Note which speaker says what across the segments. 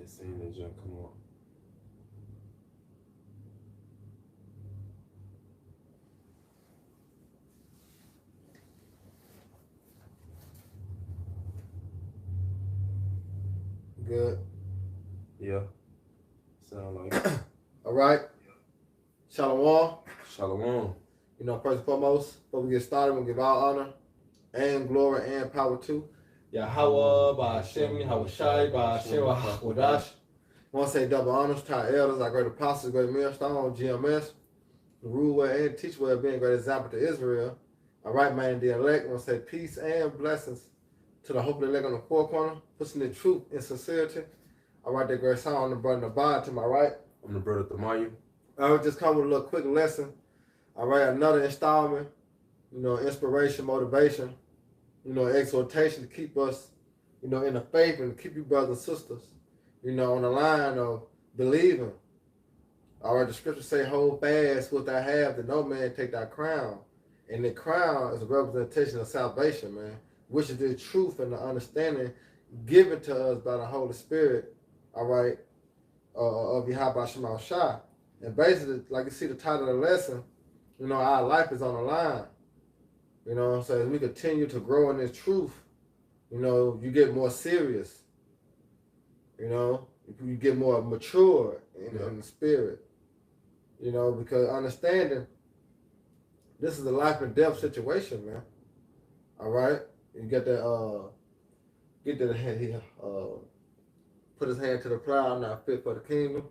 Speaker 1: just seen that junk come on.
Speaker 2: Good.
Speaker 1: Yeah. Sound like.
Speaker 2: All right. Shalom.
Speaker 1: Shalom.
Speaker 2: You know, first and foremost, before we get started, we'll give all honor and glory and power to Yahweh, Ba'ashem, Yahweh Shai, Ba'ashem, Wadash. I want to say double honors to our elders, our great apostles, great millstone, GMS, the rule well and teach well, being a great example to Israel. All right, man, the elect. I want to say peace and blessings to the hope of the elect on the four corner, pushing the truth and sincerity. All right, that great song, the brother Nabad to my right.
Speaker 1: I'm the brother Tamayu.
Speaker 2: I would just come with a little quick lesson. All right, another installment, you know, inspiration, motivation, you know, exhortation to keep us, you know, in the faith and to keep you brothers and sisters, you know, on the line of believing. All right, the scriptures say, hold fast what I have, that no man take thy crown. And the crown is a representation of salvation, man, which is the truth and the understanding given to us by the Holy Spirit, all right, of Yahweh Shema Shai. And basically, like you see the title of the lesson, you know, our life is on the line. You know, so as we continue to grow in this truth, you know, you get more serious. You know, you get more mature in the spirit. You know, because understanding this is a life and death situation, man. All right, you get that. Get that hand here. Put his hand to the plow. I'm not fit for the kingdom.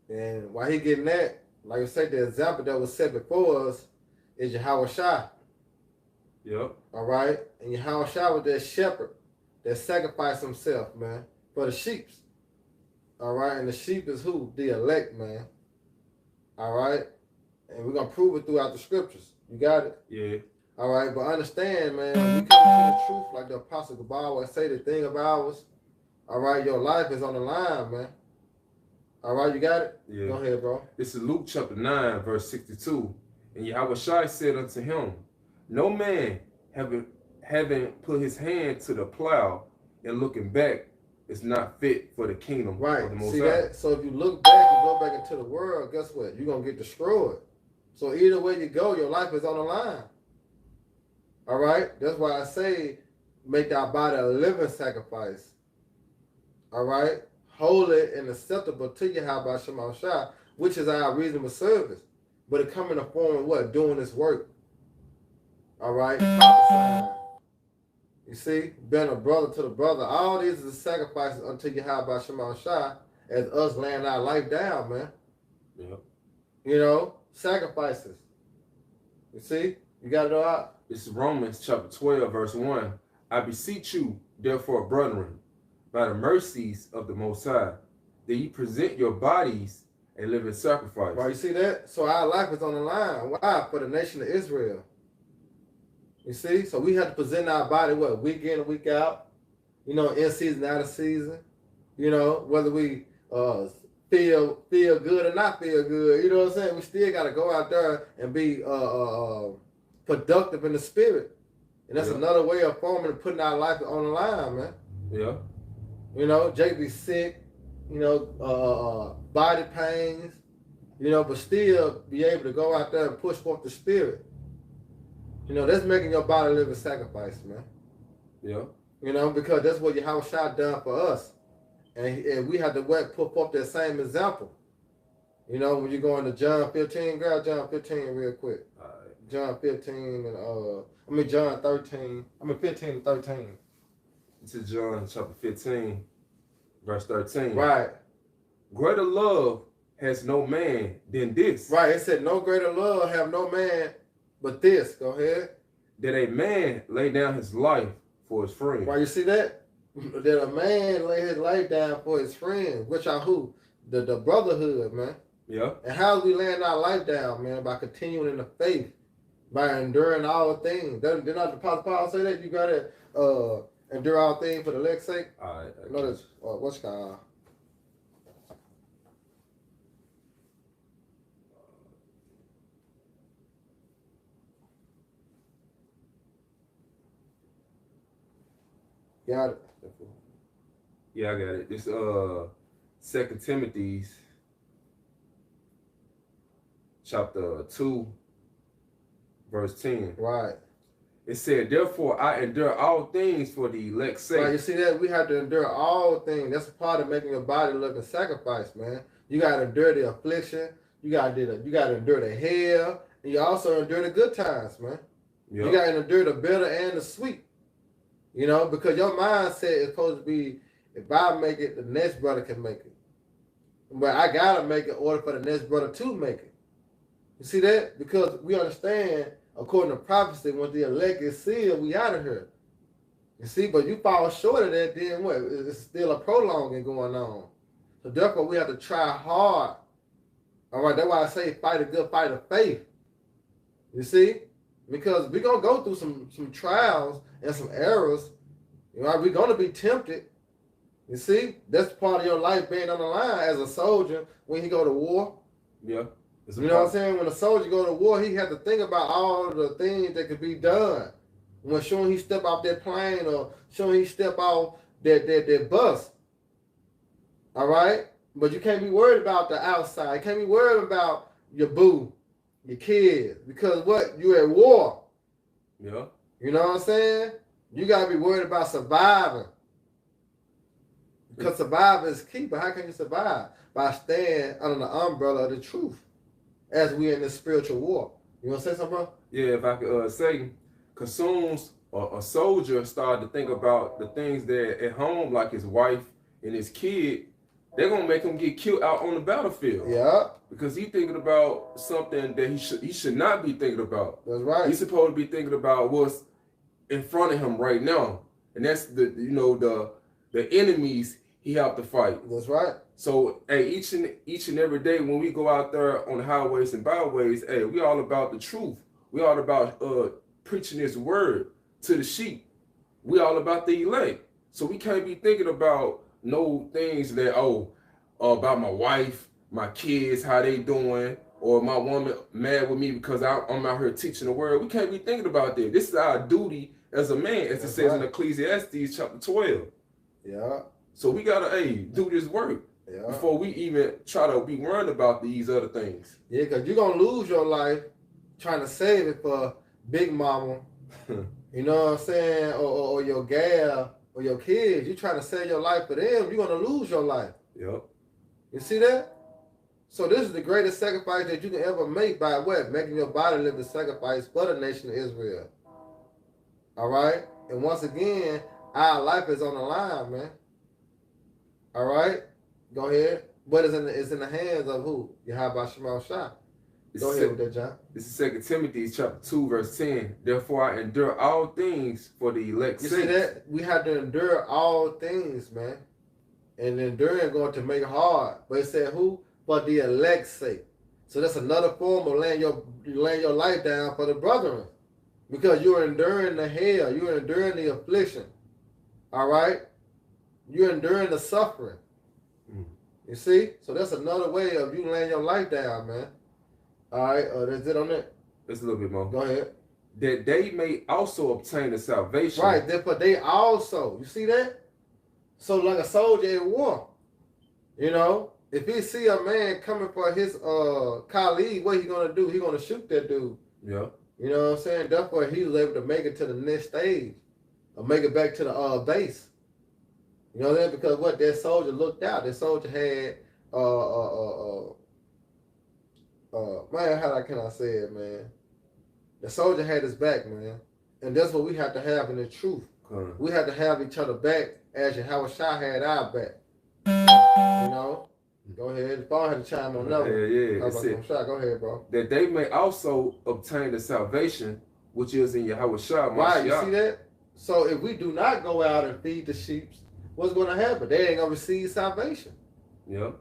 Speaker 2: And while he getting that, like I said, the example that was set before us is Yahweh Shai.
Speaker 1: Yep.
Speaker 2: All right? And Yahweh Shai was that shepherd that sacrificed himself, man, for the sheep. All right? And the sheep is who? The elect, man. All right? And we're going to prove it throughout the scriptures. You got it?
Speaker 1: Yeah.
Speaker 2: All right? But understand, man, we come to the truth like the Apostle Gabal would say, the thing of ours. All right? Your life is on the line, man. All right, you got it?
Speaker 1: Yeah.
Speaker 2: Go ahead, bro.
Speaker 1: This is Luke chapter 9, verse 62. And Yahweh Shai said unto him, no man having put his hand to the plow and looking back is not fit for the kingdom
Speaker 2: right.
Speaker 1: of the Most
Speaker 2: See
Speaker 1: High.
Speaker 2: That? So if you look back and go back into the world, guess what? You're going to get destroyed. So either way you go, your life is on the line. All right? That's why I say make thy body a living sacrifice. All right? Holy and acceptable to Yahweh Shema Shai, which is our reasonable service. But it come in the form of what? Doing this work. All right? Prophesying. You see? Being a brother to the brother. All these is sacrifices unto Yahweh Shema Shai as us laying our life down, man.
Speaker 1: Yep.
Speaker 2: You know? Sacrifices. You see? You got it all out?
Speaker 1: This is Romans chapter 12, verse 1. I beseech you, therefore, brethren, by the mercies of the Most High, that ye present your bodies a living sacrifice.
Speaker 2: Right, you see that? So our life is on the line. Why? For the nation of Israel. You see? So we have to present our body, what, week in and week out? You know, in season, out of season. You know, whether we feel good or not feel good. You know what I'm saying? We still got to go out there and be productive in the spirit. And that's another way of forming and putting our life on the line, man.
Speaker 1: Yeah.
Speaker 2: You know, Jake be sick, you know, body pains, you know, but still be able to go out there and push forth the spirit. You know, that's making your body a living sacrifice, man.
Speaker 1: Yeah.
Speaker 2: You know, because that's what Yahweh Shai done for us. And we have to put forth that same example. You know, when you go into John 15, grab John 15 real quick.
Speaker 1: All right.
Speaker 2: John 15 and John 13. 15 and 13.
Speaker 1: This is John chapter 15, verse 13.
Speaker 2: Right.
Speaker 1: Greater love has no man than this.
Speaker 2: Right. It said, no greater love have no man but this. Go ahead.
Speaker 1: That a man lay down his life for his friend.
Speaker 2: Right. You see that? That a man lay his life down for his friend, which are who? The brotherhood, man.
Speaker 1: Yeah.
Speaker 2: And how are we laying our life down, man? By continuing in the faith, by enduring all things. Did not the Apostle Paul say that? You got to endure all things for the elect's sake?
Speaker 1: All right.
Speaker 2: Notice, what's called? Got it.
Speaker 1: Yeah, I got it. This 2 Timothy's chapter 2, verse 10.
Speaker 2: Right.
Speaker 1: It said, therefore I endure all things for the elect's sake.
Speaker 2: Right, you see that? We have to endure all things. That's a part of making your body live in sacrifice, man. You got to endure the affliction. You got to endure the hell. And you also endure the good times, man. Yep. You got to endure the bitter and the sweet. You know, because your mindset is supposed to be, if I make it, the next brother can make it. But I got to make it in order for the next brother to make it. You see that? Because we understand, according to prophecy, when the elect is sealed, we out of here. You see, but you fall short of that, then what? It's still a prolonging going on. So therefore, we have to try hard. All right, that's why I say fight a good fight of faith. You see? Because we're going to go through some trials and some errors. You know, we're going to be tempted. You see? That's part of your life being on the line as a soldier when he go to war.
Speaker 1: Yeah.
Speaker 2: You know what I'm saying? When a soldier go to war, he had to think about all of the things that could be done. When showing he step off that plane or showing he step off that bus. All right? But you can't be worried about the outside. You can't be worried about your boo, your kids. Because what? You're at war.
Speaker 1: Yeah.
Speaker 2: You know what I'm saying? You got to be worried about surviving. Because surviving is key. But how can you survive? By staying under the umbrella of the truth. As we in this spiritual war. You want to say something, bro?
Speaker 1: Yeah, if I could say, consumes a soldier started to think about the things that at home, like his wife and his kid, they're going to make him get killed out on the battlefield.
Speaker 2: Yeah. Because
Speaker 1: he's thinking about something that he should not be thinking about.
Speaker 2: That's right.
Speaker 1: He's supposed to be thinking about what's in front of him right now. And that's the enemies he have to fight.
Speaker 2: That's right.
Speaker 1: So, hey, each and every day when we go out there on the highways and byways, hey, we all about the truth. We all about preaching His word to the sheep. We all about the elect. So we can't be thinking about no things that about my wife, my kids, how they doing, or my woman mad with me because I'm out here teaching the word. We can't be thinking about that. This is our duty as a man, as it says in Ecclesiastes chapter 12.
Speaker 2: Yeah.
Speaker 1: So we gotta do this work. Yeah. Before we even try to be worried about these other things.
Speaker 2: Yeah, because you're going to lose your life trying to save it for Big Mama, you know what I'm saying, or your gal, or your kids. You're trying to save your life for them, you're going to lose your life.
Speaker 1: Yep.
Speaker 2: You see that? So this is the greatest sacrifice that you can ever make by what? Making your body live the sacrifice for the nation of Israel. All right? And once again, our life is on the line, man. All right? Go ahead. But it's in the hands of who? Yahweh Shema Shah. Go ahead with that, John.
Speaker 1: This is 2 Timothy chapter 2, verse 10. Therefore I endure all things for the elect's sake.
Speaker 2: You see that? We have to endure all things, man. And enduring going to make it hard. But it said who? For the elect's sake. So that's another form of laying your life down for the brethren. Because you're enduring the hell. You're enduring the affliction. All right? You're enduring the suffering. You see? So that's another way of you laying your life down, man. All right? Is it on it?
Speaker 1: It's a little bit more.
Speaker 2: Go ahead.
Speaker 1: That they may also obtain the salvation.
Speaker 2: Right. Therefore, they also. You see that? So like a soldier in war. You know? If he see a man coming for his colleague, what he going to do? He going to shoot that dude.
Speaker 1: Yeah.
Speaker 2: You know what I'm saying? Therefore, he was able to make it to the next stage. Or make it back to the base. You know what I'm saying? Because what that soldier looked out, that soldier had, man, how can I say it, man? The soldier had his back, man. And that's what we have to have in the truth. We have to have each other back as Yahweh Shah had our back. You know? Go ahead. The phone had to chime on that one.
Speaker 1: Yeah.
Speaker 2: Go ahead, bro.
Speaker 1: That they may also obtain the salvation which is in Yahweh Shah.
Speaker 2: Right, you see that? So if we do not go out and feed the sheep, what's going to happen? They ain't going to receive salvation.
Speaker 1: Yeah.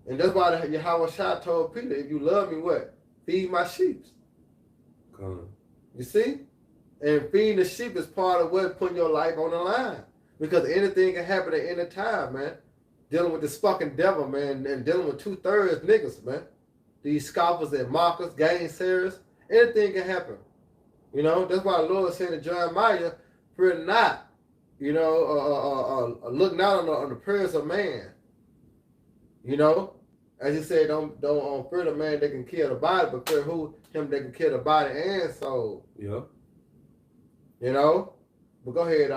Speaker 2: And that's why Yahweh Shah told Peter, if you love me, what? Feed my sheep. You see? And feeding the sheep is part of what? Putting your life on the line. Because anything can happen at any time, man. Dealing with this fucking devil, man, and dealing with 2/3 niggas, man. These scoffers and mockers, gainsayers, anything can happen. You know, that's why the Lord said to Jeremiah, fear not. You know, look not on the prayers of man. You know, as he said, don't fear the man that can kill the body, but fear him that can kill the body and soul.
Speaker 1: Yeah.
Speaker 2: You know, but go ahead,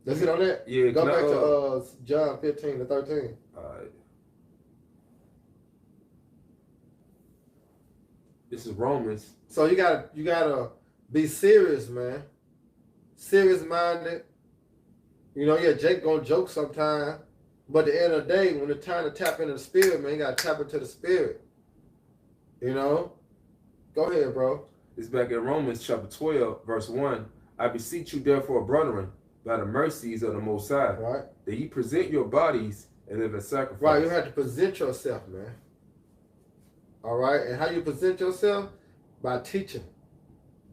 Speaker 2: let's get on that.
Speaker 1: Yeah.
Speaker 2: Go back to John 15-13.
Speaker 1: All right. This is Romans.
Speaker 2: So you gotta be serious, man. Serious minded. You know, yeah, Jake gonna joke sometime, but at the end of the day, when it's time to tap into the spirit, man, you gotta tap into the spirit. You know? Go ahead, bro.
Speaker 1: It's back in Romans chapter 12, verse 1. I beseech you therefore, brethren, by the mercies of the Most High,
Speaker 2: Right.
Speaker 1: that ye present your bodies a living sacrifice.
Speaker 2: Right, you have to present yourself, man. All right, and how you present yourself? By teaching.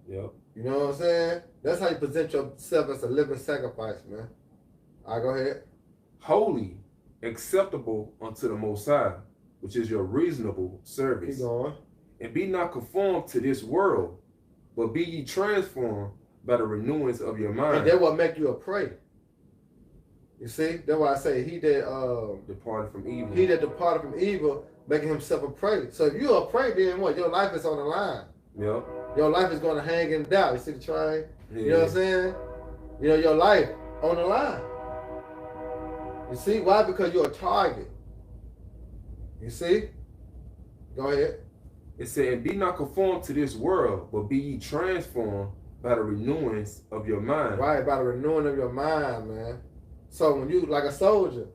Speaker 1: Yep.
Speaker 2: You know what I'm saying? That's how you present yourself as a living sacrifice, man. All right, go ahead.
Speaker 1: Holy, acceptable unto the Most High, which is your reasonable service.
Speaker 2: Keep going.
Speaker 1: And be not conformed to this world, but be ye transformed by the renewance of your mind.
Speaker 2: And that will make you a prey. You see? That's why I say he that
Speaker 1: departed from evil.
Speaker 2: He that departed from evil, making himself a prey. So if you're a prey, then what? Your life is on the line.
Speaker 1: Yep.
Speaker 2: Your life is going to hang in doubt. You see the train?
Speaker 1: Yeah.
Speaker 2: You know what I'm saying? You know, your life on the line. You see? Why? Because you're a target. You see? Go ahead.
Speaker 1: It said, be not conformed to this world, but be ye transformed by the renewance of your mind.
Speaker 2: Right, by the renewing of your mind, man. So when you, like a soldier,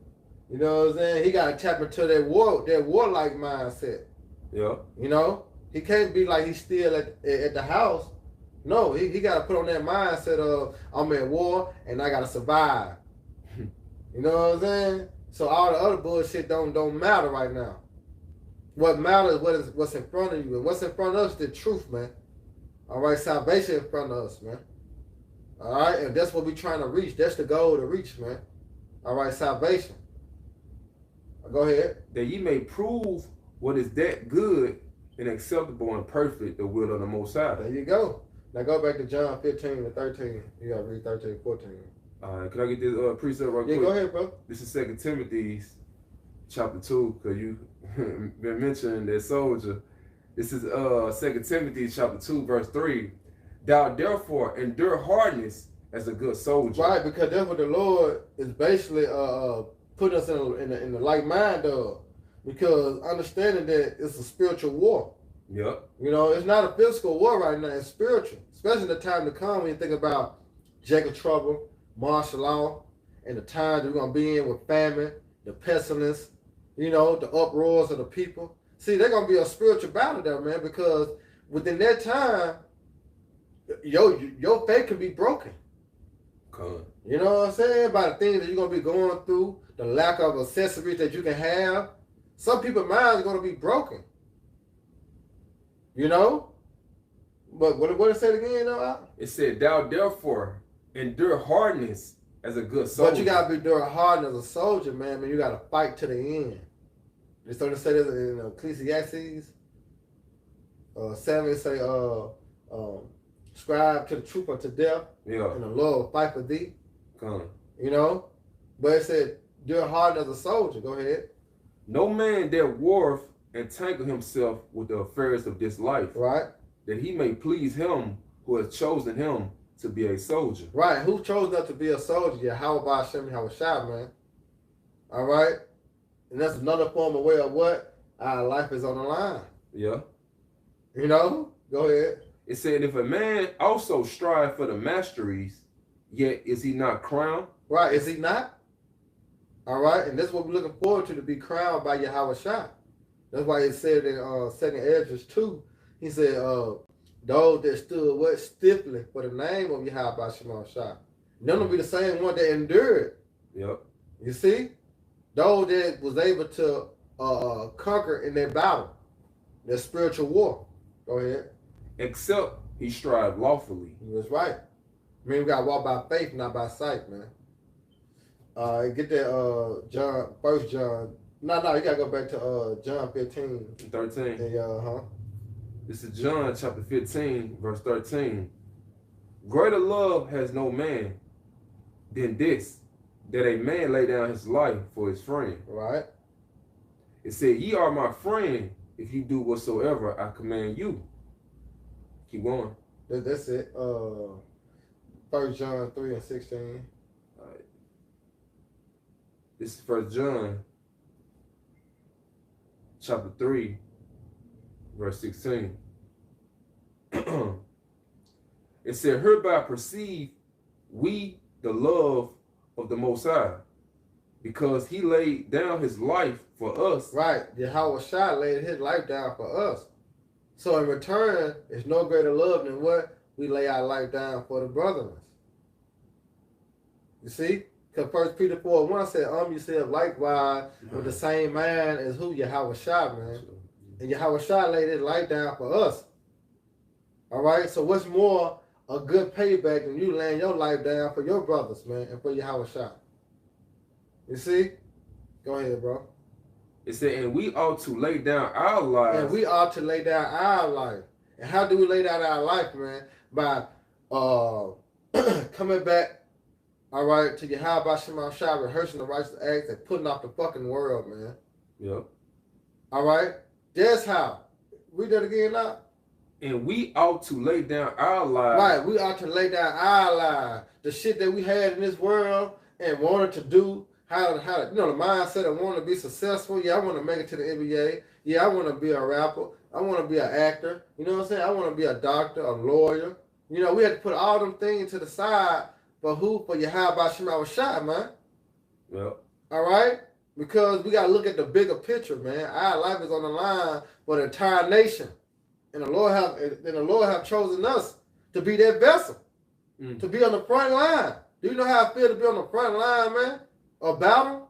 Speaker 2: you know what I'm saying? He got to tap into that warlike mindset.
Speaker 1: Yeah.
Speaker 2: You know? He can't be like he's still at the house. No, he got to put on that mindset of, I'm at war and I got to survive. You know what I'm saying? So all the other bullshit don't matter right now. What matters is what's in front of you. And what's in front of us is the truth, man. All right, salvation in front of us, man. All right, and that's what we're trying to reach. That's the goal to reach, man. All right, salvation. Go ahead.
Speaker 1: That ye may prove what is that good and acceptable and perfect, the will of the Most High.
Speaker 2: There you go. Now go back to John 15-13. You got to read 13-14.
Speaker 1: All right, can I get this precept right quick?
Speaker 2: Yeah, go ahead, bro.
Speaker 1: This is 2 Timothy chapter 2, because you been mentioning that soldier. This is 2 Timothy chapter 2, verse 3. Thou therefore endure hardness as a good soldier.
Speaker 2: Right, because that's what the Lord is basically putting us in the like mind of. Because understanding that it's a spiritual war.
Speaker 1: Yep.
Speaker 2: You know, it's not a physical war right now, it's spiritual. Especially the time to come when you think about Jacob trouble, martial law, and the times that we're going to be in with famine, the pestilence, you know, the uproars of the people. See, they're going to be a spiritual battle there, man, because within that time, your faith can be broken.
Speaker 1: Come.
Speaker 2: You know what I'm saying? By the things that you're going to be going through, the lack of accessories that you can have. Some people's minds are going to be broken. You know? But what did it say again, though? It
Speaker 1: said, thou therefore endure hardness as a good soldier.
Speaker 2: But you got to be enduring hardness as a soldier, man. You got to fight to the end. They started to say this in Ecclesiastes. 7 say, scribe to the truth unto death.
Speaker 1: Yeah.
Speaker 2: And the Lord will fight for thee.
Speaker 1: Come.
Speaker 2: You know? But it said, endure hardness as a soldier. Go ahead.
Speaker 1: No man that warreth entangle himself with the affairs of this life.
Speaker 2: Right.
Speaker 1: That he may please him who has chosen him to be a soldier.
Speaker 2: Right. Who chose us to be a soldier? Yeah, how about Hashem Yahushua, man? All right. And that's another form of way of what? Our life is on the line.
Speaker 1: Yeah.
Speaker 2: You know? Go ahead.
Speaker 1: It said, if a man also strive for the masteries, yet is he not crowned?
Speaker 2: Right. Is he not? All right. And that's what we're looking forward to be crowned by Yahushua. That's why it said in 2nd Esdras 2, he said, those that stood what? Stiffly for the name of Yahweh Shema. None will be the same one that endured.
Speaker 1: Yep.
Speaker 2: You see? Those that was able to conquer in their battle, their spiritual war. Go ahead.
Speaker 1: Except he strived lawfully.
Speaker 2: That's right. I mean, we got to walk by faith, not by sight, man. Get that John, 1 John. No, you got to go back to John 15.
Speaker 1: 13.
Speaker 2: Yeah,
Speaker 1: This is John chapter 15, verse 13. Greater love has no man than this, that a man lay down his life for his friend.
Speaker 2: Right.
Speaker 1: It said, ye are my friend if you do whatsoever I command you. Keep going.
Speaker 2: That's it. 1 John 3:16.
Speaker 1: All right. This is 1 John chapter 3, verse 16. It said, hereby perceive we the love of the Most High, because he laid down his life for us.
Speaker 2: Right. Yahweh Shai laid his life down for us. So in return, there's no greater love than what we lay our life down for the brethren. You see? Because 1 Peter 4:1 said, yourself likewise with the same mind as who? Yahweh Shai, man. And Yahweh Shai laid his life down for us. All right? So what's more a good payback than you laying your life down for your brothers, man, and for Yahweh Shai? You see? Go ahead, bro.
Speaker 1: It said, and we ought to lay down our lives.
Speaker 2: And we ought to lay down our life. And how do we lay down our life, man? By coming back, all right, to Yahweh Shema Shai, rehearsing the righteous acts and putting off the fucking world, man.
Speaker 1: Yep.
Speaker 2: All right? That's how. Read that again now.
Speaker 1: And we ought to lay down our lives.
Speaker 2: Right, we ought to lay down our lives. The shit that we had in this world and wanted to do. How the mindset of wanting to be successful. Yeah, I want to make it to the NBA. Yeah, I want to be a rapper. I want to be an actor. You know what I'm saying? I want to be a doctor, a lawyer. You know, we had to put all them things to the side for who? For Yahweh Shema Shai, man.
Speaker 1: Yep.
Speaker 2: All right? Because we got to look at the bigger picture, man. Our life is on the line for the entire nation. And the Lord have chosen us to be that vessel, to be on the front line. Do you know how I feel to be on the front line, man? A battle?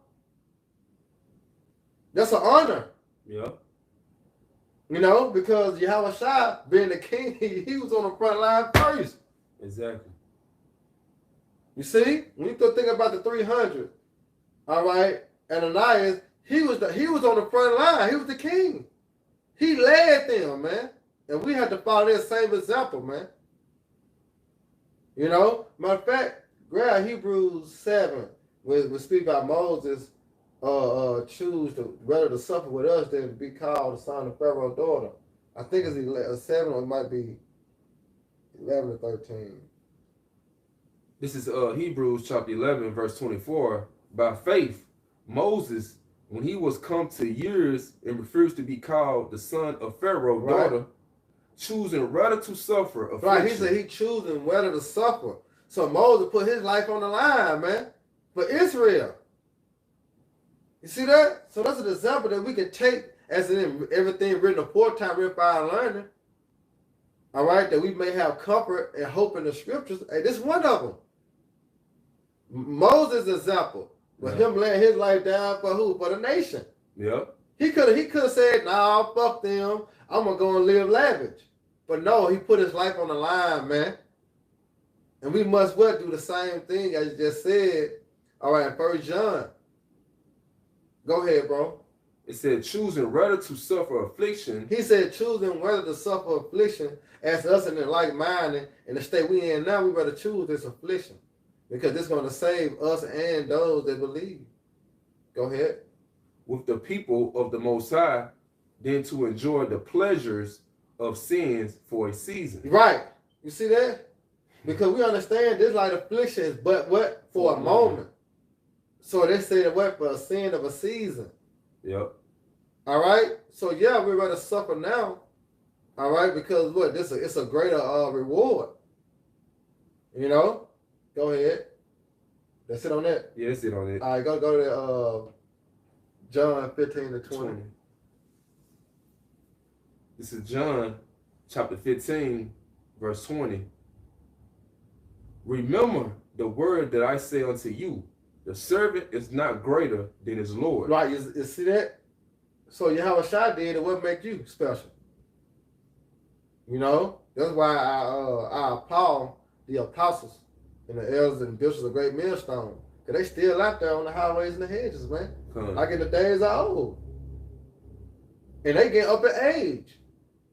Speaker 2: That's an honor.
Speaker 1: Yeah.
Speaker 2: You know, because Yahweh Shai, being the king, he was on the front line first.
Speaker 1: Exactly.
Speaker 2: You see? When you think about the 300, all right, Ananias, he was on the front line. He was the king. He led them, man. And we have to follow that same example, man. You know? Matter of fact, grab Hebrews 7. We speak about Moses choose to rather to suffer with us than to be called the son of Pharaoh's daughter. I think it's 7 or it might be 11 or 13.
Speaker 1: This is Hebrews chapter 11, verse 24. By faith, Moses, when he was come to years and refused to be called the son of Pharaoh's daughter, choosing rather to suffer affliction.
Speaker 2: Right, he said he choosing rather to suffer. So Moses put his life on the line, man, for Israel. You see that? So that's an example that we can take as in everything written aforetime, written by our learning. All right, that we may have comfort and hope in the scriptures. Hey, this is one of them. Moses' example, with him laying his life down for who? For the nation.
Speaker 1: Yep.
Speaker 2: He could have said, nah, fuck them. I'm going to go and live lavish. But no, he put his life on the line, man. And we must well do the same thing as you just said. All right, 1 John. Go ahead, bro.
Speaker 1: It said, choosing rather to suffer affliction.
Speaker 2: He said, choosing whether to suffer affliction as us in the like-minded, in the state we in now, we rather choose this affliction. Because it's going to save us and those that believe. Go ahead.
Speaker 1: With the people of the Most High, than to enjoy the pleasures of sins for a season.
Speaker 2: Right. You see that? Because we understand this light affliction is but what? For a moment. So they say that what? For a sin of a season.
Speaker 1: Yep.
Speaker 2: All right? So yeah, we'd rather suffer now. All right? Because what? It's a greater reward. You know? Go ahead. That's it on that?
Speaker 1: Yeah, that's it on it.
Speaker 2: All right, go to John 15 to 20.
Speaker 1: This is John chapter 15, verse 20. Remember the word that I say unto you, the servant is not greater than his Lord.
Speaker 2: Right, you see that? So Yahweh Shai did, it what make you special? You know? That's why I applaud the apostles and the elders and bishops of Great Millstone. Because they still out there on the highways and the hedges, man. Like in the days of old. And they get up in age.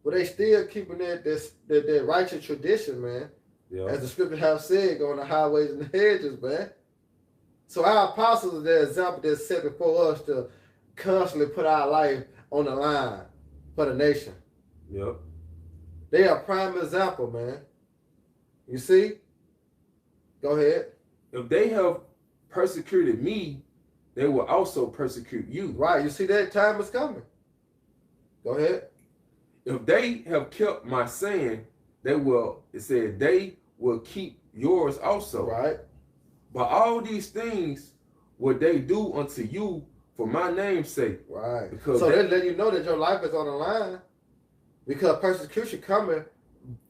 Speaker 2: But they still keeping that righteous tradition, man.
Speaker 1: Yep.
Speaker 2: As the scriptures have said, going the highways and the hedges, man. So our apostles are the example that's set before us to constantly put our life on the line for the nation.
Speaker 1: Yep.
Speaker 2: They are prime example, man. You see? Go ahead.
Speaker 1: If they have persecuted me, they will also persecute you.
Speaker 2: Right. You see that time is coming. Go ahead.
Speaker 1: If they have kept my saying, they will, it said, they will keep yours also.
Speaker 2: Right.
Speaker 1: But all these things will they do unto you for my name's sake.
Speaker 2: Right.
Speaker 1: Because
Speaker 2: so they let you know that your life is on the line. Because persecution coming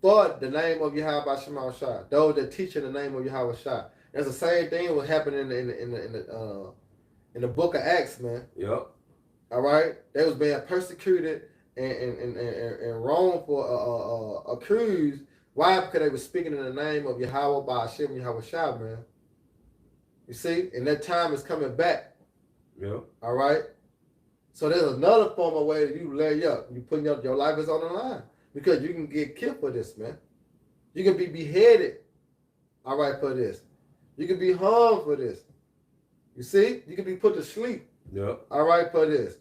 Speaker 2: for the name of Yahweh Shema Shah. Those that teach in the name of Yahweh Shah. That's the same thing what happened in the book of Acts, man.
Speaker 1: Yep.
Speaker 2: All right. They was being persecuted and Rome for accused. Why? Because they were speaking in the name of Yahweh by Hashem Yahweh Shah, man. You see? And that time is coming back.
Speaker 1: Yep.
Speaker 2: All right. So there's another form of way that you lay up. You putting your life is on the line. Because you can get killed for this, man. You can be beheaded, all right, for this. You can be hung for this. You see? You can be put to sleep.
Speaker 1: Yep.
Speaker 2: All right, for this.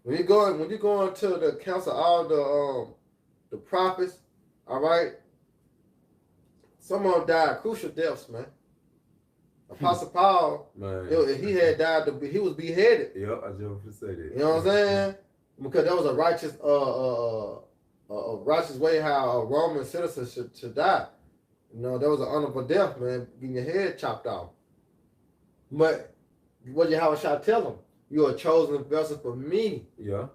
Speaker 2: When you go into the council, all the prophets, all right, some of them died crucial deaths, man. Apostle Paul,
Speaker 1: man,
Speaker 2: he had died. He was beheaded.
Speaker 1: Yep, I just want to say that.
Speaker 2: You know what I'm saying? Because that was a righteous way how a Roman citizen should die. You know, that was an honorable death, man, getting your head chopped off. But what Yahweh shall tell him? You're a chosen vessel for me.
Speaker 1: Yeah.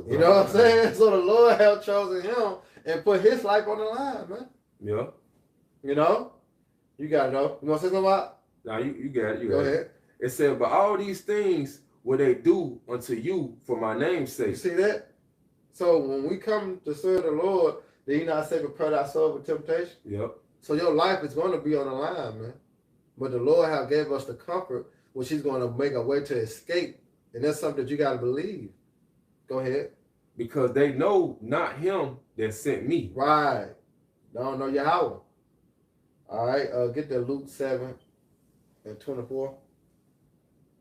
Speaker 2: You know what I'm saying? So the Lord have chosen him and put his life on the line, man.
Speaker 1: Yeah.
Speaker 2: You know? You got to know. You want to say something about?
Speaker 1: Now you got it.
Speaker 2: Go ahead.
Speaker 1: It said, but all these things will they do unto you for my name's sake.
Speaker 2: You see that? So when we come to serve the Lord, did he not say prepare thy soul for temptation?
Speaker 1: Yep.
Speaker 2: So your life is going to be on the line, man. But the Lord have gave us the comfort, which he's going to make a way to escape. And that's something that you got to believe. Go ahead.
Speaker 1: Because they know not him that sent me.
Speaker 2: Right. They don't know Yahweh. All right. Get to Luke 7:24.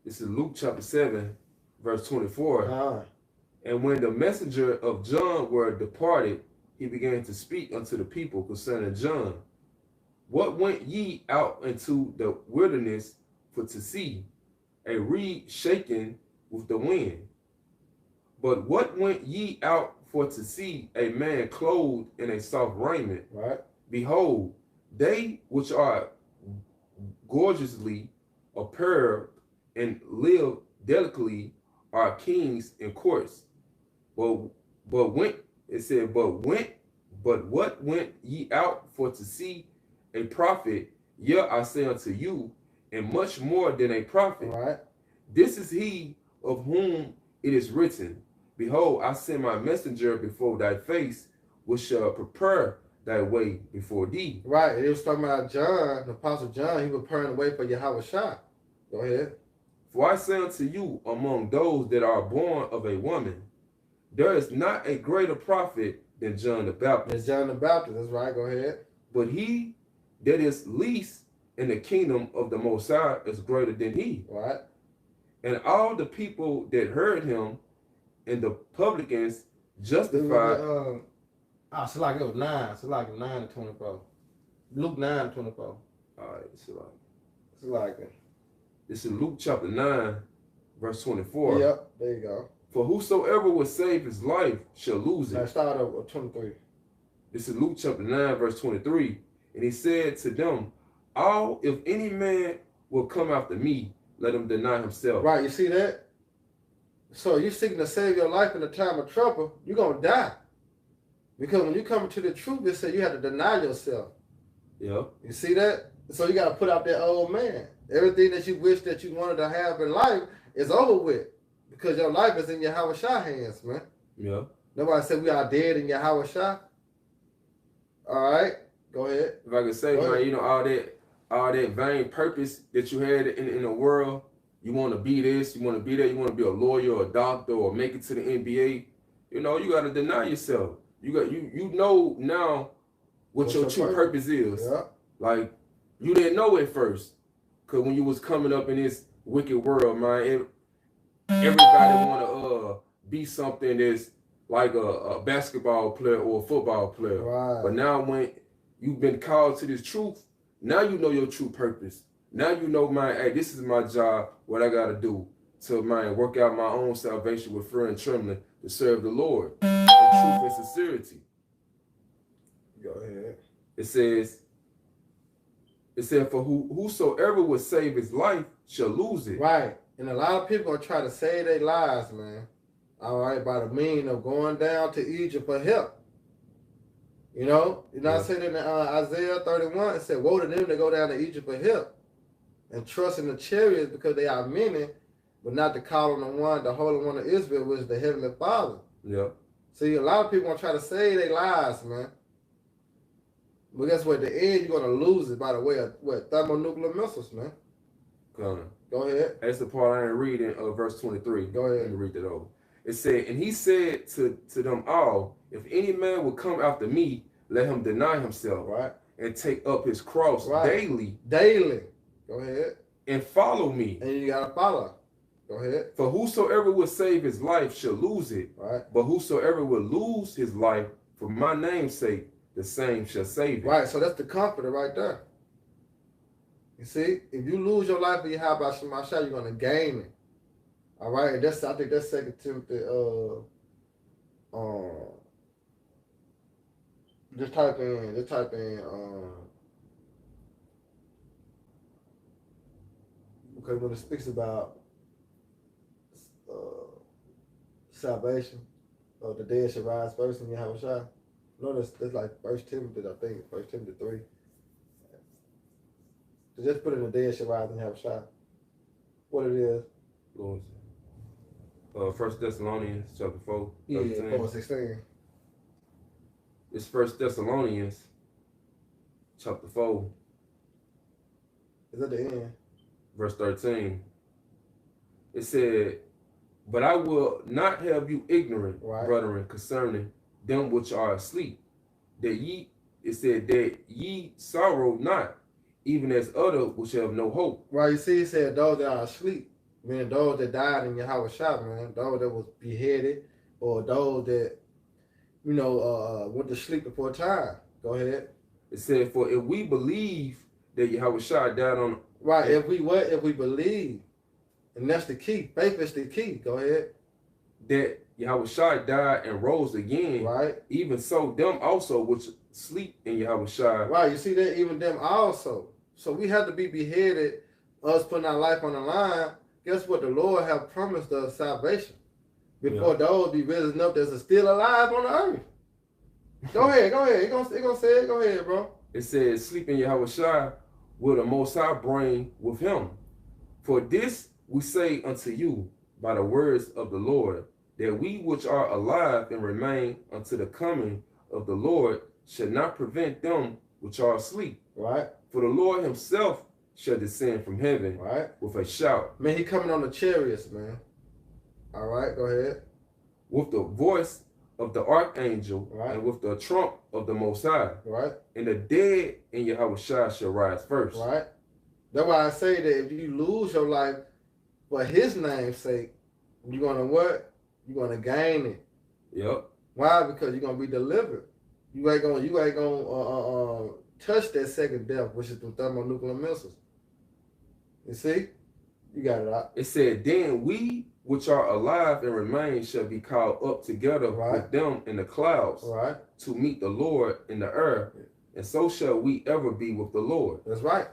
Speaker 1: This is Luke chapter 7, verse 24. And when the messenger of John were departed, he began to speak unto the people concerning John. What went ye out into the wilderness for to see? A reed shaken with the wind. But what went ye out for to see? A man clothed in a soft raiment.
Speaker 2: Right.
Speaker 1: Behold, they which are gorgeously apparelled and live delicately are kings and courts. But what went ye out for to see? A prophet? Yea, I say unto you, and much more than a prophet.
Speaker 2: Right.
Speaker 1: This is he of whom it is written, behold, I send my messenger before thy face, which shall prepare thy way before thee.
Speaker 2: Right. It was talking about John, the Apostle John. He was preparing the way for Yahweh Shah. Go ahead.
Speaker 1: For I say unto you, among those that are born of a woman, there is not a greater prophet than John the Baptist.
Speaker 2: It's John the Baptist. That's right. Go ahead.
Speaker 1: But he that is least in the kingdom of the Most High is greater than he.
Speaker 2: Right.
Speaker 1: And all the people that heard him and the publicans justified.
Speaker 2: It's like it was 9. It's like 9:24. Luke 9:24.
Speaker 1: All right,
Speaker 2: it's like it.
Speaker 1: This is Luke chapter 9, verse 24.
Speaker 2: Yep, there you go.
Speaker 1: For whosoever will save his life shall lose it.
Speaker 2: Now start over 23.
Speaker 1: This is Luke chapter 9, verse 23. And he said to them, if any man will come after me, let him deny himself.
Speaker 2: Right, you see that? So you're seeking to save your life in a time of trouble, you're going to die. Because when you come to the truth, it says you have to deny yourself.
Speaker 1: Yeah.
Speaker 2: You see that? So you got to put out that old man. Everything that you wish that you wanted to have in life is over with. Because your life is in Yahweh Shah hands, man.
Speaker 1: Yeah.
Speaker 2: Nobody said we are dead in Yahweh Shah. All right. Go ahead.
Speaker 1: If I could say, man, you know, all that vain purpose that you had in the world, you want to be this, you want to be that, you want to be a lawyer or a doctor or make it to the NBA, you know, you got to deny yourself. You know now what your true purpose is.
Speaker 2: Yeah.
Speaker 1: Like, you didn't know it first. Cause when you was coming up in this wicked world, man, everybody wanna be something that's like a basketball player or a football player.
Speaker 2: Right.
Speaker 1: But now when you've been called to this truth, now you know your true purpose. Now you know, man, hey, this is my job, what I gotta do to, man, work out my own salvation with fear and trembling to serve the Lord in truth and sincerity.
Speaker 2: Go ahead.
Speaker 1: It said, for whosoever would save his life shall lose it.
Speaker 2: Right. And a lot of people are trying to save their lives, man. All right, by the means of going down to Egypt for help. You know I said in Isaiah 31, it said, woe to them that go down to Egypt for help and trust in the chariots because they are many, but not to call on the one, the Holy One of Israel, which is the Heavenly Father.
Speaker 1: Yeah.
Speaker 2: See, a lot of people are trying to save their lives, man. But guess what? At the end, you're going to lose it by the way of what? Thermonuclear missiles, man.
Speaker 1: Go
Speaker 2: ahead.
Speaker 1: That's the part I ain't reading, verse 23.
Speaker 2: Go ahead.
Speaker 1: Let me read that over. It said, and he said to them all, if any man will come after me, let him deny himself,
Speaker 2: right,
Speaker 1: and take up his cross daily.
Speaker 2: Daily. Go ahead.
Speaker 1: And follow me.
Speaker 2: And you got to follow. Go ahead.
Speaker 1: For whosoever will save his life shall lose it.
Speaker 2: Right.
Speaker 1: But whosoever will lose his life for my name's sake, the same shall save it.
Speaker 2: Right. So that's the comforter right there. You see, if you lose your life for your how about Shemasha, you're going to gain it. All right. And I think that's 2 Timothy. Just type in. Because when it speaks about salvation, the dead shall rise first in Yahushua. No, that's like 1 Timothy, I think, 1 Timothy 3. So just put in the dead shall rise in Yahushua. What it is.
Speaker 1: 1 Thessalonians chapter 4.
Speaker 2: Yeah, 4:16.
Speaker 1: It's 1 Thessalonians chapter 4.
Speaker 2: Is at the end.
Speaker 1: Verse 13. It said, but I will not have you ignorant, brethren, concerning them which are asleep, that ye sorrow not, even as others which have no hope.
Speaker 2: Right, you see, he said those that are asleep, meaning those that died in Yahushua, man, those that was beheaded, or those that, went to sleep before time. Go ahead.
Speaker 1: It said, for if we believe that Yahushua died on...
Speaker 2: Right, if we believe, and that's the key. Faith is the key. Go ahead.
Speaker 1: That Yahushua died and rose again.
Speaker 2: Right.
Speaker 1: Even so, them also which sleep in Yahushua.
Speaker 2: Right, you see that? Even them also. So we have to be beheaded, us putting our life on the line. Guess what? The Lord have promised us salvation. Before those be risen up that's still alive on the earth. Go ahead. He gonna say it. Go ahead, bro.
Speaker 1: It says, sleep in Yahushua will the Most High bring with him. For this we say unto you by the words of the Lord, that we which are alive and remain unto the coming of the Lord shall not prevent them which are asleep.
Speaker 2: Right.
Speaker 1: For the Lord himself shall descend from heaven,
Speaker 2: right,
Speaker 1: with a shout.
Speaker 2: Man, he coming on the chariots, man. All right, go ahead.
Speaker 1: With the voice of the archangel,
Speaker 2: right,
Speaker 1: and with the trump of the Most High.
Speaker 2: Right.
Speaker 1: And the dead in Yahushua shall rise first.
Speaker 2: Right. That's why I say that if you lose your life for his name's sake, you're gonna what? You're gonna gain it.
Speaker 1: Yep.
Speaker 2: Why? Because you're gonna be delivered. You ain't gonna touch that second death, which is the thermonuclear missiles. You see? You got it out.
Speaker 1: It said, then we which are alive and remain shall be called up together with them in the clouds to meet the Lord in the air, and so shall we ever be with the Lord.
Speaker 2: That's right.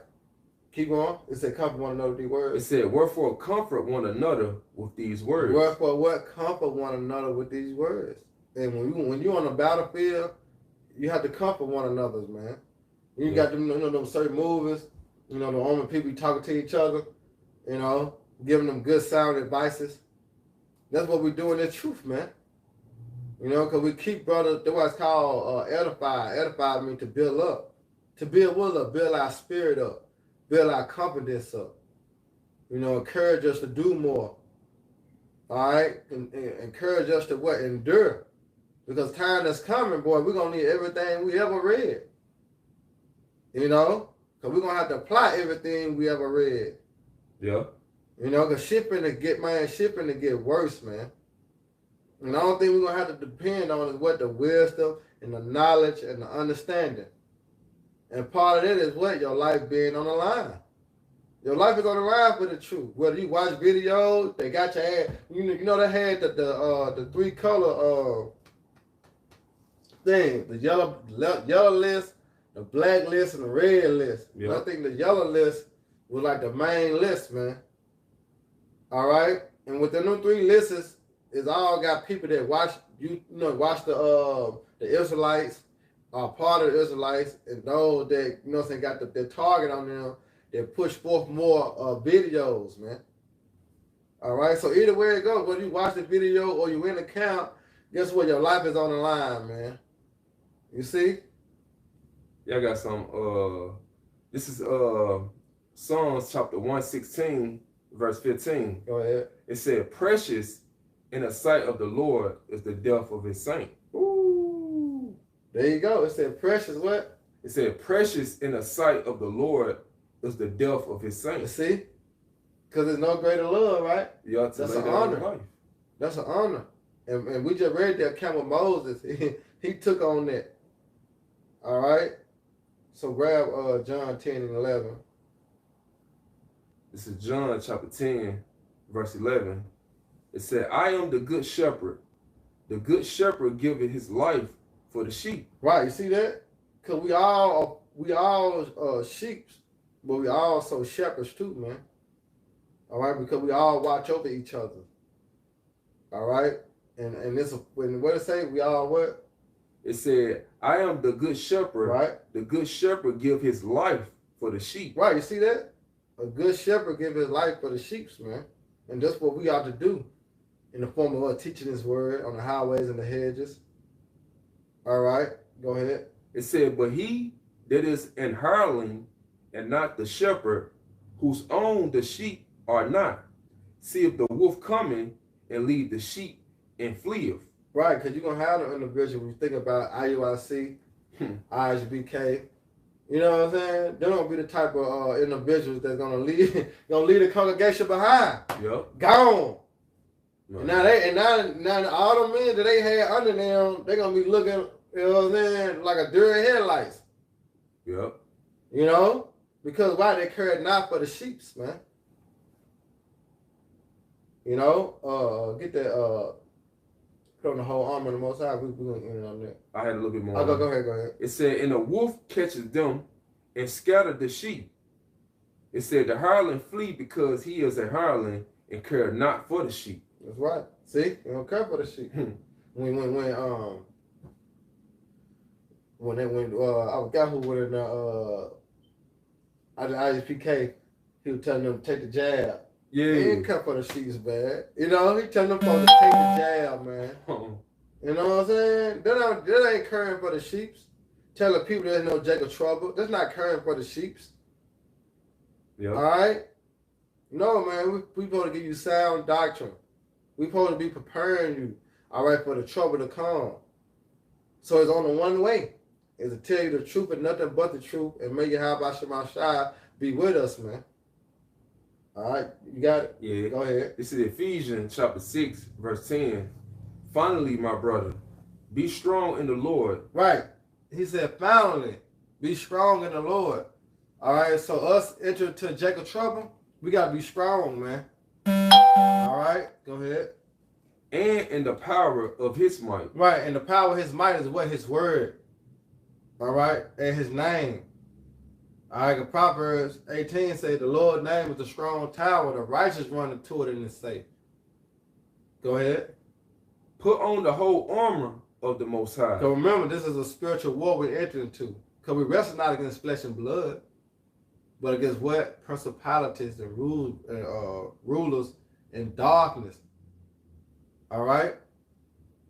Speaker 2: Keep on. It said, comfort one another with these words.
Speaker 1: It said, wherefore comfort one another with these words.
Speaker 2: Wherefore what? Comfort one another with these words. And when you're on the battlefield, you have to comfort one another, man. You got them, them certain movies, the only people talking to each other, giving them good sound advices. That's what we do in the truth, man. Because we keep brother. That's why it's called edify. Edify means to build up. To build what up? Build our spirit up. Build our confidence up. Encourage us to do more. All right? And encourage us to what? Endure. Because time is coming, boy, we're going to need everything we ever read. Because Because we're going to have to apply everything we ever read.
Speaker 1: Yeah.
Speaker 2: You know, because shit finna get worse, man. And I don't think we're going to have to depend on is what the wisdom and the knowledge and the understanding. And part of it is what? Your life being on the line. Your life is on the line for the truth. Whether you watch videos, they got your ad. You know they had the 3 color thing, the yellow list, the black list, and the red list.
Speaker 1: Yeah.
Speaker 2: I think the yellow list was like the main list, man. All right, and within them 3 lists, it's all got people that watch watch the Israelites, are part of the Israelites, and those that got their target on them. They push forth more videos, man. All right, so either way it goes, whether you watch the video or you in the camp, guess what? Your life is on the line, man. You see?
Speaker 1: Yeah, I got some. This is Psalms chapter 116, verse 15.
Speaker 2: Go ahead.
Speaker 1: It said, "Precious in the sight of the Lord is the death of his saint."
Speaker 2: Ooh. There you go. It said, "Precious what?"
Speaker 1: It said, "Precious in the sight of the Lord is the death of his saints."
Speaker 2: See? Because there's no greater love, right?
Speaker 1: Yeah,
Speaker 2: that's an honor. That's an honor. And we just read that account with Moses. He took on that. All right? So grab John 10 and 11.
Speaker 1: This is John chapter 10, verse 11. It said, "I am the good shepherd. The good shepherd giveth his life for the sheep."
Speaker 2: Right, you see that? Because we all sheep, but we also shepherds too, man. All right, because we all watch over each other. All right, and this when what it say? We all what?
Speaker 1: It said, "I am the good shepherd."
Speaker 2: Right.
Speaker 1: The good shepherd give his life for the sheep.
Speaker 2: Right. You see that? A good shepherd give his life for the sheep, man. And that's what we ought to do, in the form of teaching His word on the highways and the hedges. All right. Go ahead.
Speaker 1: It said, "But he that is an hireling, and not the shepherd, whose own the sheep are not, seeth the wolf coming, and lead the sheep, and fleeth."
Speaker 2: Right, because you're going to have an individual when you think about IUIC, ISBK. You know what I'm saying? They're going to be the type of individuals that's going to lead the congregation behind.
Speaker 1: Yep.
Speaker 2: Gone.
Speaker 1: No.
Speaker 2: And now all the men that they had under them, they're going to be looking, you know what I'm saying, like a deer in headlights.
Speaker 1: Yep.
Speaker 2: You know? Because why? They cared not for the sheeps, man. You know? Get that, put on the whole armor of the Most High. We're going to end on that.
Speaker 1: I had a little bit more.
Speaker 2: Oh, go ahead.
Speaker 1: It said, "And the wolf catches them and scattered the sheep." It said, "The hireling flee because he is a hireling and care not for the sheep."
Speaker 2: That's right. See? They don't care for the sheep. When I forgot who was in the ISPK, he was telling them to take the jab.
Speaker 1: Yeah.
Speaker 2: He didn't care for the sheep's bad. You know, he telling them folks to take the jab, man. You know what I'm saying? That ain't caring for the sheeps. Telling people there's no Jacob trouble. That's not caring for the sheeps.
Speaker 1: Yeah.
Speaker 2: All right? No, man. We supposed to give you sound doctrine. We supposed to be preparing you, all right, for the trouble to come. So it's on the one way. Is to tell you the truth and nothing but the truth, and may Yahweh Shema Shai be with us, man. All right, you got it?
Speaker 1: Yeah.
Speaker 2: Go ahead.
Speaker 1: This is Ephesians chapter 6, verse 10. "Finally, my brother, be strong in the Lord."
Speaker 2: Right. He said, finally, be strong in the Lord. All right, so us enter to Jacob trouble, we got to be strong, man. All right, go ahead.
Speaker 1: "And in the power of his might."
Speaker 2: Right, and the power of his might is what? His word. All right, and his name. All right, Proverbs 18 say, "The Lord's name is a strong tower. The righteous run into it and is safe." Go ahead.
Speaker 1: "Put on the whole armor of the Most High."
Speaker 2: So remember, this is a spiritual war we're entering into. Because we wrestle not against flesh and blood, but against what? Principalities and rulers in darkness. All right?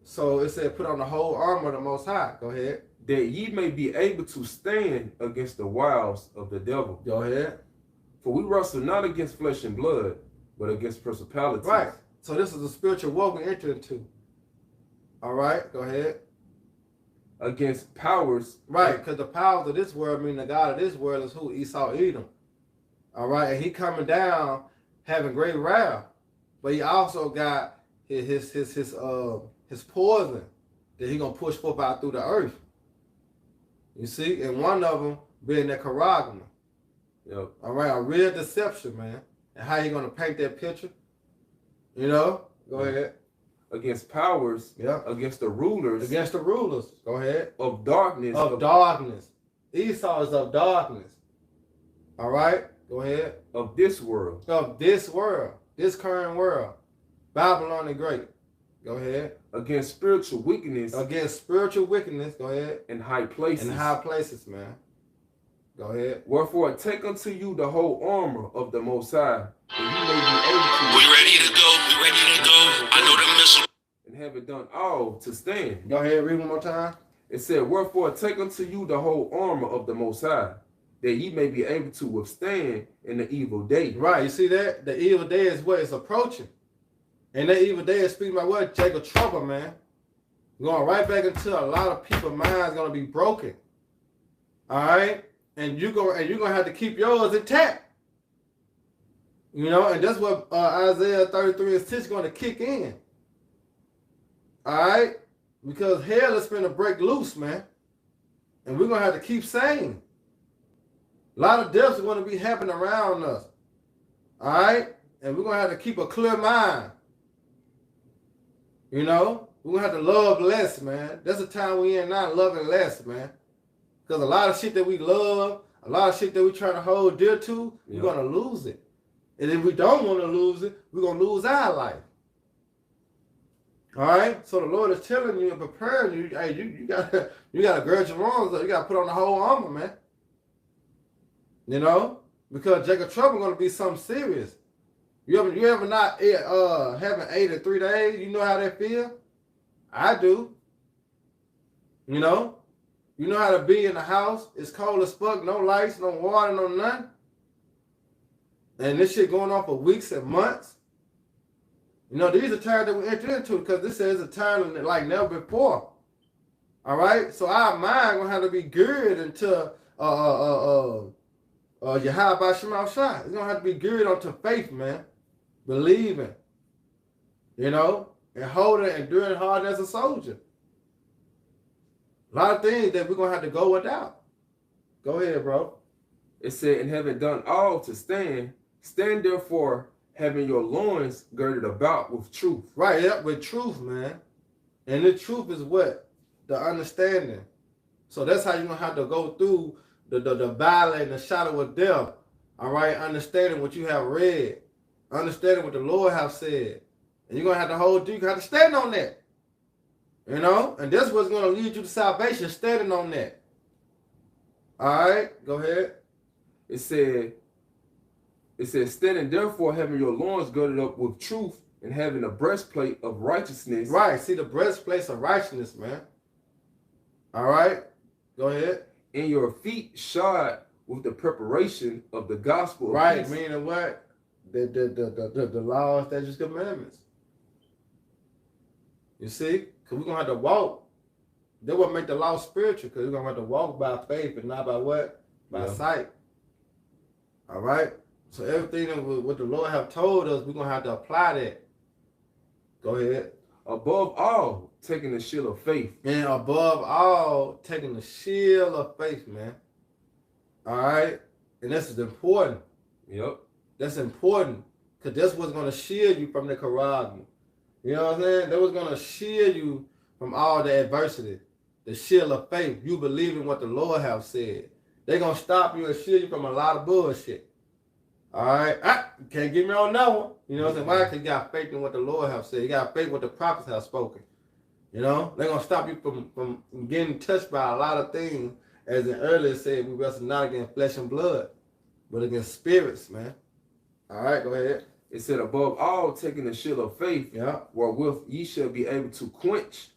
Speaker 2: So it said, put on the whole armor of the Most High. Go ahead.
Speaker 1: "That ye may be able to stand against the wiles of the devil."
Speaker 2: Go ahead.
Speaker 1: "For we wrestle not against flesh and blood, but against principalities."
Speaker 2: Right. So this is a spiritual war we enter into. All right. Go ahead.
Speaker 1: against powers.
Speaker 2: Right, because the powers of this world mean the God of this world is who? Esau Edom. All right, and he coming down having great wrath, but he also got his poison that he gonna push forth out through the earth. You see, and one of them being that charagma.
Speaker 1: Yep.
Speaker 2: All right, a real deception, man. And how you gonna paint that picture? You know, go ahead.
Speaker 1: Against powers.
Speaker 2: Yeah.
Speaker 1: Against the rulers.
Speaker 2: Against the rulers. Go ahead.
Speaker 1: Of darkness.
Speaker 2: Of darkness. Esau is of darkness. All right. Go ahead.
Speaker 1: Of this world.
Speaker 2: Of this world. This current world. Babylon the Great. Go ahead.
Speaker 1: Against spiritual wickedness.
Speaker 2: Against spiritual wickedness. Go ahead.
Speaker 1: In high places.
Speaker 2: In high places, man. Go ahead.
Speaker 1: Wherefore take unto you the whole armor of the Most High, that you may be able to.
Speaker 3: We ready to go. We ready to go. I know the missile.
Speaker 1: And having done all to stand.
Speaker 2: Go ahead. Read one more time.
Speaker 1: It said, wherefore take unto you the whole armor of the Most High, that ye may be able to withstand in the evil day.
Speaker 2: Right. You see that? The evil day is what is approaching. And that evil day is speaking about what? Jacob trouble, man. Going right back into a lot of people's minds gonna be broken. All right? And you're gonna have to keep yours intact. You know, and that's what Isaiah 33 and 6 is gonna kick in. All right? Because hell is gonna break loose, man. And we're gonna have to keep saying. A lot of deaths are gonna be happening around us. All right? And we're gonna have to keep a clear mind. You know, we're gonna have to love less, man. That's the time we in now, loving less, man. Because a lot of shit that we love, a lot of shit that we try to hold dear to, we're going to lose it. And if we don't want to lose it, we're going to lose our life. All right? So the Lord is telling you and preparing you, hey, you got to gird your loins up. You got to put on the whole armor, man. You know? Because Jacob trouble going to be something serious. You ever not haven't ate in 3 days? You know how that feel? I do. You know? You know how to be in the house. It's cold as fuck. No lights, no water, no nothing. And this shit going on for weeks and months. You know, these are times that we enter into because this is a time like never before. All right? So our mind going to have to be geared into Yahweh Shema Shai. It's going to have to be geared onto faith, man. Believing. You know? And holding and enduring hard as a soldier. A lot of things that we're going to have to go without. Go ahead, bro.
Speaker 1: It said, and having done all to stand, stand therefore, having your loins girded about with truth.
Speaker 2: Right, yeah, with truth, man. And the truth is what? The understanding. So that's how you're going to have to go through the valley and the shadow of death. All right, understanding what you have read. Understanding what the Lord have said. And you're going to have to hold, you have to stand on that. You know, and that's what's going to lead you to salvation, standing on that. All right, go ahead.
Speaker 1: It said, standing therefore, having your loins girded up with truth and having a breastplate of righteousness.
Speaker 2: Right, see the breastplate of righteousness, man. All right, go ahead.
Speaker 1: And your feet shod with the preparation of the gospel.
Speaker 2: Right,
Speaker 1: of peace.
Speaker 2: meaning what? The law, statutes, commandments. You see? Because we're going to have to walk. That will make the law spiritual because we're going to have to walk by faith and not by what? By sight. All right? So everything that what the Lord have told us, we're going to have to apply that. Go ahead.
Speaker 1: Above all, taking the shield of faith.
Speaker 2: And above all, taking the shield of faith, man. All right? And this is important.
Speaker 1: Yep.
Speaker 2: That's important because that's what's going to shield you from the charagma. You know what I'm saying? That was going to shield you from all the adversity. The shield of faith. You believe in what the Lord have said. They're going to stop you and shield you from a lot of bullshit. All right? Can't get me on that one. You know what I'm saying? Why? Because you got faith in what the Lord have said. You got faith in what the prophets have spoken. You know? They're going to stop you from getting touched by a lot of things. As in earlier said, we wrestle not against flesh and blood, but against spirits, man. All right, go ahead.
Speaker 1: It said, above all, taking the shield of faith,
Speaker 2: yeah,
Speaker 1: wherewith ye shall be able to quench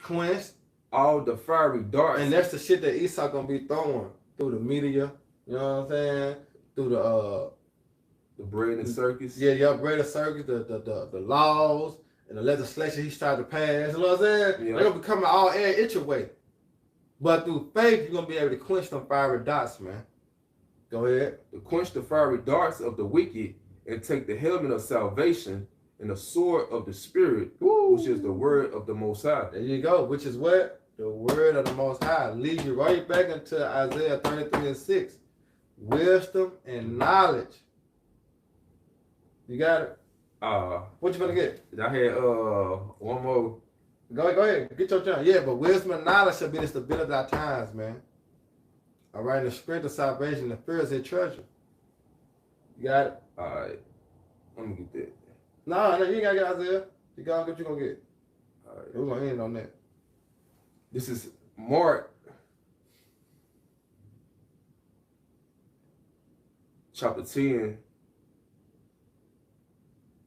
Speaker 2: all
Speaker 1: the fiery darts.
Speaker 2: And that's the shit that Esau gonna be throwing through the media. You know what I'm saying? Through
Speaker 1: the bread and circus.
Speaker 2: Yeah, bread and circus, the laws and the legislation he's trying to pass. You know what I'm saying?
Speaker 1: Yeah.
Speaker 2: They're gonna be coming all air itch your way. But through faith, you're going to be able to quench them fiery dots, man. Go ahead.
Speaker 1: To quench the fiery darts of the wicked and take the helmet of salvation and the sword of the Spirit, which is the word of the Most High.
Speaker 2: There you go. Which is what? The word of the Most High. Leads you right back into Isaiah 33:6. Wisdom and knowledge. You got it? What you gonna get?
Speaker 1: I had one more.
Speaker 2: Go ahead. Get your turn. Yeah, but wisdom and knowledge shall be the stability of our times, man. All right, the strength of salvation, the fear is a treasure. You got it?
Speaker 1: All right. Let me get that.
Speaker 2: No, you ain't got to get Isaiah. You got what you going to get.
Speaker 1: All right.
Speaker 2: We're going to end on that.
Speaker 1: This is Mark chapter 10,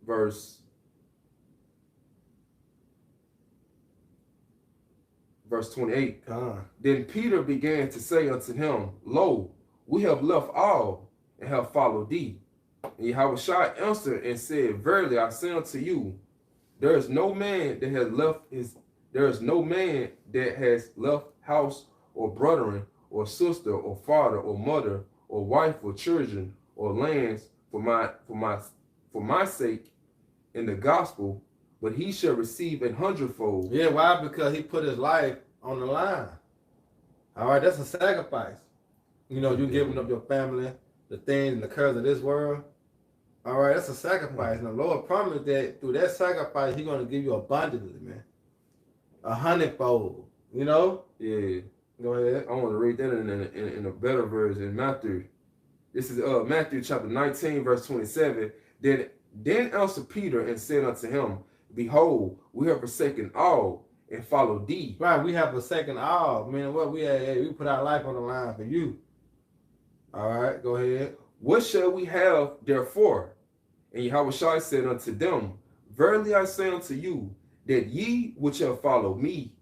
Speaker 1: verse 28. Then Peter began to say unto him, Lo, we have left all and have followed thee. And Yahushua answered and said, Verily I say unto you, there is no man that has left house or brethren or sister or father or mother or wife or children or lands for my sake in the gospel, but he shall receive 100-fold.
Speaker 2: Yeah, why? Because he put his life on the line. All right, that's a sacrifice. You know, you giving up your family, the things and the curves of this world. All right, that's a sacrifice. And the Lord promised that through that sacrifice, he's going to give you abundantly, man. 100-fold. You know?
Speaker 1: Yeah.
Speaker 2: Go ahead.
Speaker 1: I want to read that in a better version. Matthew. This is Matthew chapter 19, verse 27. Then answered Peter and said unto him, Behold, we have forsaken all and followed thee.
Speaker 2: Right, we have forsaken all. Meaning what? We put our life on the line for you. All right, go ahead.
Speaker 1: What shall we have therefore? And Yahushua said unto them, Verily I say unto you, that ye which have followed me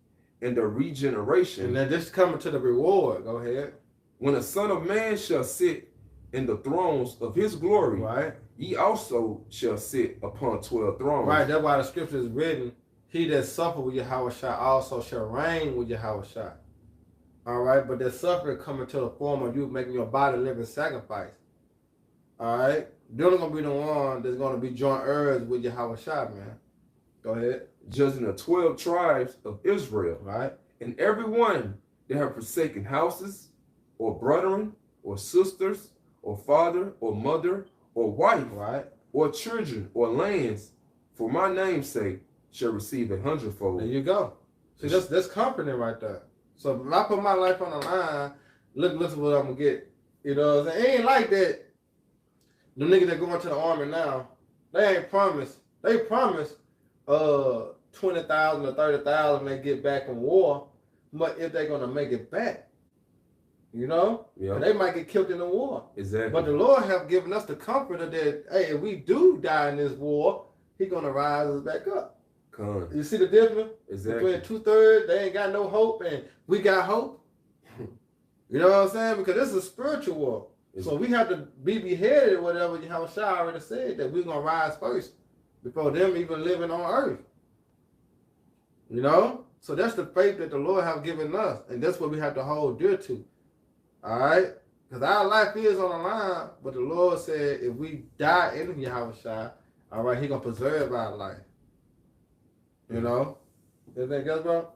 Speaker 1: in the regeneration.
Speaker 2: And then this coming to the reward. Go ahead.
Speaker 1: When the Son of Man shall sit in the thrones of his glory,
Speaker 2: right,
Speaker 1: ye also shall sit upon 12 thrones.
Speaker 2: Right, that's why the scripture is written, he that suffered with Yahushua also shall reign with Yahushua. All right, but that suffering coming to the form of you making your body a living sacrifice. All right, they're going to be the one that's going to be joint heirs with Yahushua, man. Go ahead.
Speaker 1: Judging the 12 tribes of Israel.
Speaker 2: Right.
Speaker 1: And everyone that have forsaken houses, or brethren, or sisters, or father, or mother, or wife,
Speaker 2: right,
Speaker 1: or children, or lands, for my name's sake, shall receive 100-fold.
Speaker 2: There you go. See, that's comforting right there. So if I put my life on the line, look what I'm gonna get. You know what I'm saying? It ain't like that. The niggas that go into the army now, they ain't promised. They promise 20,000 or 30,000 when they get back from war. But if they're gonna make it back, you know, they might get killed in the war.
Speaker 1: Exactly.
Speaker 2: But the Lord have given us the comfort of that. Hey, if we do die in this war, He's gonna rise us back up. You see the difference?
Speaker 1: Exactly.
Speaker 2: Between 2/3, they ain't got no hope, and we got hope. You know what I'm saying? Because this is a spiritual war. So we have to be beheaded or whatever. Yahushua already said that we're gonna rise first before them even living on earth. You know? So that's the faith that the Lord have given us, and that's what we have to hold dear to. All right? Because our life is on the line, but the Lord said if we die in Yahushua, all right, He gonna preserve our life. You know? Anything else, bro?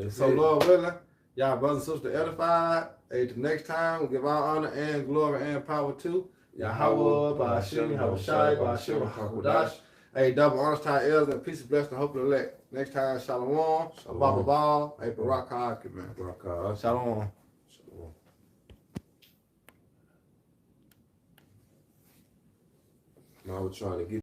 Speaker 2: So Lord willing, y'all brothers and sisters edified. Hey, the next time we give all honor and glory and power to Yahweh, Ba'ashim, Yahushai, Ba'ashim, HaKodash. Hey, double honors to our elders and peace and blessing and hope and elect. Next time, Shalom. Baba Ball. Hey, Barak Ha'akim, man. Shalom.
Speaker 1: Now we're trying to get